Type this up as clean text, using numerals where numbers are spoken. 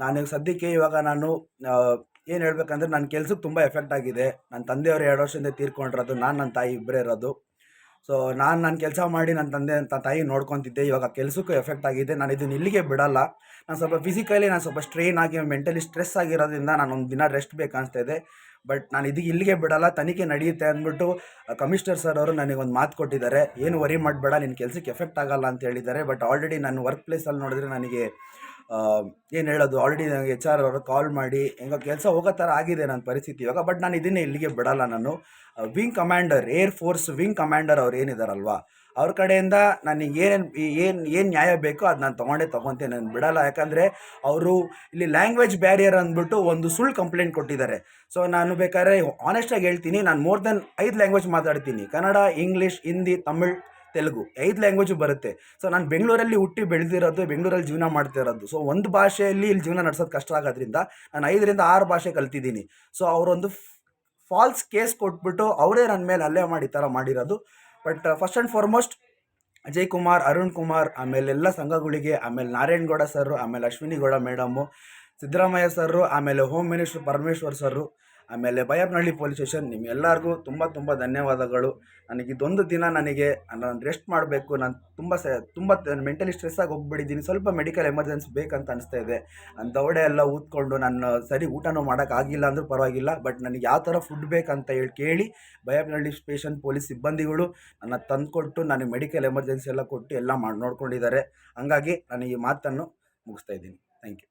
ನಾನು ಸದ್ಯಕ್ಕೆ ಇವಾಗ ನಾನು ಏನು ಹೇಳ್ಬೇಕಂದ್ರೆ ನನ್ನ ಕೆಲ್ಸಕ್ಕೆ ತುಂಬ ಎಫೆಕ್ಟ್ ಆಗಿದೆ. ನನ್ನ ತಂದೆಯವರು 2 ವರ್ಷದಿಂದ ತೀರ್ಕೊಂಡಿರೋದು. ನಾನು ನನ್ನ ತಾಯಿ ಇಬ್ಬರೇ ಇರೋದು. ಸೊ ನನ್ನ ಕೆಲಸ ಮಾಡಿ ನನ್ನ ತಂದೆ ತಾಯಿ ನೋಡ್ಕೊತಿದ್ದೆ. ಇವಾಗ ಕೆಲಸಕ್ಕೂ ಎಫೆಕ್ಟ್ ಆಗಿದೆ. ನಾನು ಇದನ್ನ ಇಲ್ಲಿಗೆ ಬಿಡಲ್ಲ. ನಾನು ಸ್ವಲ್ಪ ಫಿಸಿಕಲಿ ಸ್ವಲ್ಪ ಸ್ಟ್ರೈನ್ ಆಗಿ ಮೆಂಟಲಿ ಸ್ಟ್ರೆಸ್ ಆಗಿರೋದ್ರಿಂದ ನಾನು ಒಂದು ದಿನ ರೆಸ್ಟ್ ಬೇಕನ್ನಿಸ್ತಾ ಇದೆ. ಬಟ್ ನಾನು ಇಲ್ಲಿಗೆ ಬಿಡಲ್ಲ. ತನಿಖೆ ನಡೆಯುತ್ತೆ ಅಂದ್ಬಿಟ್ಟು ಕಮಿಷನರ್ ಸರ್ ಅವರು ನನಗೊಂದು ಮಾತು ಕೊಟ್ಟಿದ್ದಾರೆ. ಏನು ವರಿ ಮಾಡಬೇಡ, ನಿನ್ನ ಕೆಲಸಕ್ಕೆ ಎಫೆಕ್ಟ್ ಆಗಲ್ಲ ಅಂತ ಹೇಳಿದ್ದಾರೆ. ಬಟ್ ಆಲ್ರೆಡಿ ನನ್ನ ವರ್ಕ್ ಪ್ಲೇಸಲ್ಲಿ ನೋಡಿದ್ರೆ ನನಗೆ ಏನು ಹೇಳೋದು, ಆಲ್ರೆಡಿ ನನಗೆ HR ಅವರು ಕಾಲ್ ಮಾಡಿ ಹೆಂಗೋ ಕೆಲಸ ಹೋಗೋ ಥರ ಆಗಿದೆ ನನ್ನ ಪರಿಸ್ಥಿತಿ ಇವಾಗ. ಬಟ್ ನಾನು ಇದನ್ನೇ ಇಲ್ಲಿಗೆ ಬಿಡಲ್ಲ. ನಾನು wing commander, air force wing commander ಅವ್ರು ಏನಿದಾರಲ್ವಾ, ಅವ್ರ ಕಡೆಯಿಂದ ನನಗೆ ಏನು ನ್ಯಾಯ ಬೇಕೋ ಅದು ನಾನು ತೊಗೊತೇನೆ. ನಾನು ಬಿಡಲ್ಲ. ಯಾಕಂದರೆ ಅವರು ಇಲ್ಲಿ ಲ್ಯಾಂಗ್ವೇಜ್ ಬ್ಯಾರಿಯರ್ ಅಂದ್ಬಿಟ್ಟು ಒಂದು ಸುಳ್ಳು ಕಂಪ್ಲೇಂಟ್ ಕೊಟ್ಟಿದ್ದಾರೆ. ಸೊ ನಾನು ಬೇಕಾದ್ರೆ ಆನೆಸ್ಟಾಗಿ ಹೇಳ್ತೀನಿ, ನಾನು ಮೋರ್ ದೆನ್ 5 ಲ್ಯಾಂಗ್ವೇಜ್ ಮಾತಾಡ್ತೀನಿ. ಕನ್ನಡ, ಇಂಗ್ಲೀಷ್, ಹಿಂದಿ, ತಮಿಳ್, ತೆಲುಗು 5 ಲ್ಯಾಂಗ್ವೇಜು ಬರುತ್ತೆ. ಸೊ ನಾನು ಬೆಂಗಳೂರಲ್ಲಿ ಹುಟ್ಟಿ ಬೆಳೆದಿರೋದು, ಬೆಂಗಳೂರಲ್ಲಿ ಜೀವನ ಮಾಡ್ತಿರೋದು. ಸೊ ಒಂದು ಭಾಷೆಯಲ್ಲಿ ಇಲ್ಲಿ ಜೀವನ ನಡೆಸೋದು ಕಷ್ಟ ಆಗೋದ್ರಿಂದ ನಾನು 5ರಿಂದ 6 ಭಾಷೆ ಕಲ್ತಿದ್ದೀನಿ. ಸೊ ಅವರೊಂದು ಫಾಲ್ಸ್ ಕೇಸ್ ಕೊಟ್ಬಿಟ್ಟು ಅವರೇ ನನ್ನ ಮೇಲೆ ಹಲ್ಲೆ ಮಾಡಿ ಈ ಥರ ಮಾಡಿರೋದು. But first and foremost Ajay Kumar, Arun Kumar, ಆಮೇಲೆ ಎಲ್ಲ ಸಂಘಗಳಿಗೆ, ಆಮೇಲೆ ನಾರಾಯಣಗೌಡ ಸರ್, ಆಮೇಲೆ ಅಶ್ವಿನಿ ಗೌಡ ಮೇಡಮು, ಸಿದ್ದರಾಮಯ್ಯ ಸರ್, ಆಮೇಲೆ ಹೋಮ್ ಮಿನಿಸ್ಟರ್ ಪರಮೇಶ್ವರ್ ಸರ್, ಆಮೇಲೆ ಬೈಯಪ್ಪನಹಳ್ಳಿ ಪೊಲೀಸ್ ಸ್ಟೇಷನ್, ನಿಮ್ಮೆಲ್ಲರಿಗೂ ತುಂಬ ಧನ್ಯವಾದಗಳು. ಇದೊಂದು ದಿನ ನಾನು ರೆಸ್ಟ್ ಮಾಡಬೇಕು. ನಾನು ತುಂಬ ಮೆಂಟಲಿ ಸ್ಟ್ರೆಸ್ ಆಗಿ ಹೋಗ್ಬಿಟ್ಟಿದ್ದೀನಿ. ಸ್ವಲ್ಪ ಮೆಡಿಕಲ್ ಎಮರ್ಜೆನ್ಸಿ ಬೇಕಂತ ಅನಿಸ್ತಾ ಇದೆ. ನನ್ನ ದವಡೆ ಎಲ್ಲ ಊದ್ಕೊಂಡು ನಾನು ಸರಿ ಊಟನೂ ಮಾಡೋಕ್ಕಾಗಿಲ್ಲ ಅಂದರೂ ಪರವಾಗಿಲ್ಲ. ಬಟ್ ನನಗೆ ಯಾವ ಥರ ಫುಡ್ ಬೇಕಂತ ಕೇಳಿ ಬೈಯಪ್ಪನಹಳ್ಳಿ ಸ್ಟೇಷನ್ ಪೊಲೀಸ್ ಸಿಬ್ಬಂದಿಗಳು ನನ್ನ ತಂದುಕೊಟ್ಟು ನನಗೆ ಮೆಡಿಕಲ್ ಎಮರ್ಜೆನ್ಸಿ ಎಲ್ಲ ಕೊಟ್ಟು ಎಲ್ಲ ನೋಡ್ಕೊಂಡಿದ್ದಾರೆ. ಹಂಗಾಗಿ ನಾನು ಈ ಮಾತನ್ನು ಮುಗಿಸ್ತಾ ಇದ್ದೀನಿ. Thank you.